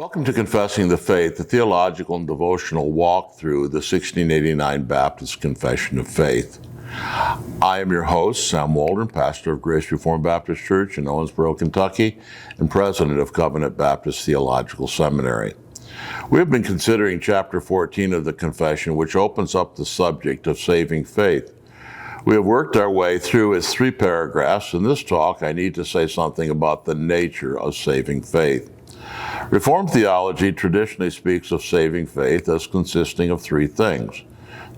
Welcome to Confessing the Faith, the theological and devotional walk through the 1689 Baptist Confession of Faith. I am your host, Sam Waldron, pastor of Grace Reformed Baptist Church in Owensboro, Kentucky, and president of Covenant Baptist Theological Seminary. We have been considering chapter 14 of the Confession, which opens up the subject of saving faith. We have worked our way through its 3 paragraphs. In this talk, I need to say something about the nature of saving faith. Reformed theology traditionally speaks of saving faith as consisting of 3 things.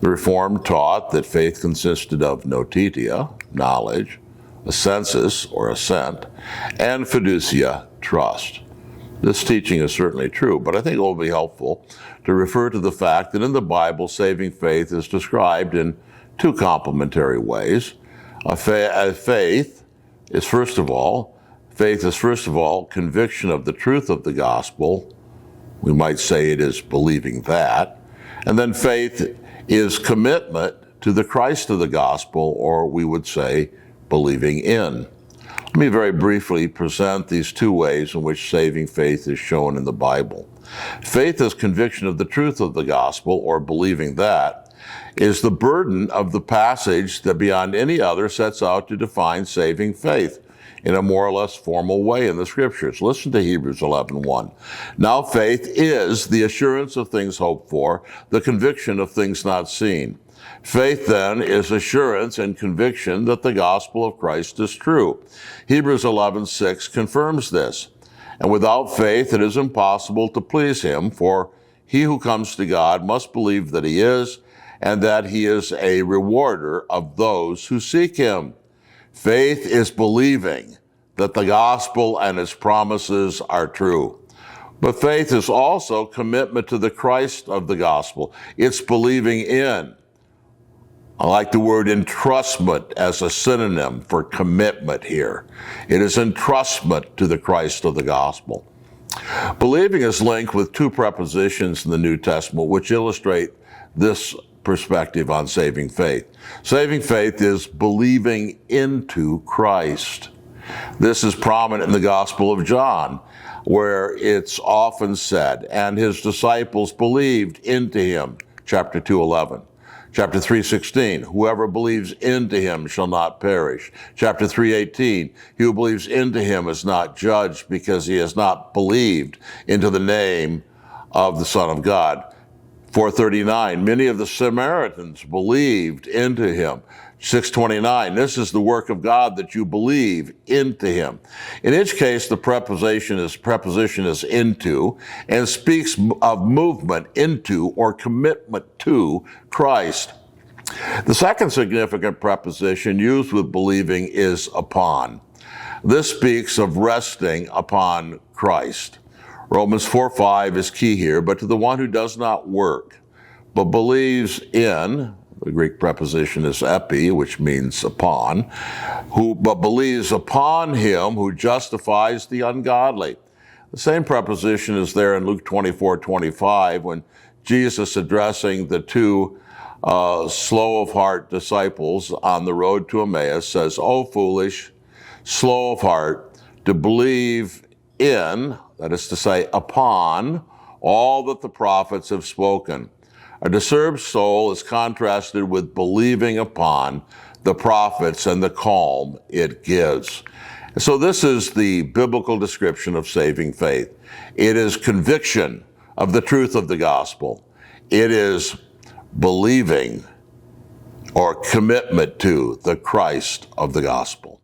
The Reformed taught that faith consisted of notitia, knowledge, assensus, or assent, and fiducia, trust. This teaching is certainly true, but I think it will be helpful to refer to the fact that in the Bible, saving faith is described in 2 complementary ways. Faith is first of all conviction of the truth of the gospel. We might say it is believing that. And then faith is commitment to the Christ of the gospel, or we would say believing in. Let me very briefly present these 2 ways in which saving faith is shown in the Bible. Faith as conviction of the truth of the gospel, or believing that, is the burden of the passage that beyond any other sets out to define saving faith in a more or less formal way in the Scriptures. Listen to Hebrews 11:1. Now faith is the assurance of things hoped for, the conviction of things not seen. Faith then is assurance and conviction that the gospel of Christ is true. Hebrews 11:6 confirms this. And without faith it is impossible to please him, for he who comes to God must believe that he is, and that he is a rewarder of those who seek him. Faith is believing that the gospel and its promises are true. But faith is also commitment to the Christ of the gospel. It's believing in. I like the word entrustment as a synonym for commitment here. It is entrustment to the Christ of the gospel. Believing is linked with 2 prepositions in the New Testament which illustrate this perspective on saving faith. Saving faith is believing into Christ. This is prominent in the Gospel of John, where it's often said, and his disciples believed into him, chapter 2:11. Chapter 3:16, whoever believes into him shall not perish. Chapter 3:18, he who believes into him is not judged because he has not believed into the name of the Son of God. 4:39, many of the Samaritans believed into him. 6:29, this is the work of God that you believe into him. In each case, the preposition is into and speaks of movement into or commitment to Christ. The second significant preposition used with believing is upon. This speaks of resting upon Christ. Romans 4:5 is key here, but to the one who does not work, but believes in, the Greek preposition is epi, which means upon, but believes upon him who justifies the ungodly. The same preposition is there in Luke 24:25 when Jesus, addressing the 2 slow of heart disciples on the road to Emmaus, says, "O foolish, slow of heart, to believe in," that is to say, upon, "all that the prophets have spoken." A disturbed soul is contrasted with believing upon the prophets and the calm it gives. So this is the biblical description of saving faith. It is conviction of the truth of the gospel. It is believing or commitment to the Christ of the gospel.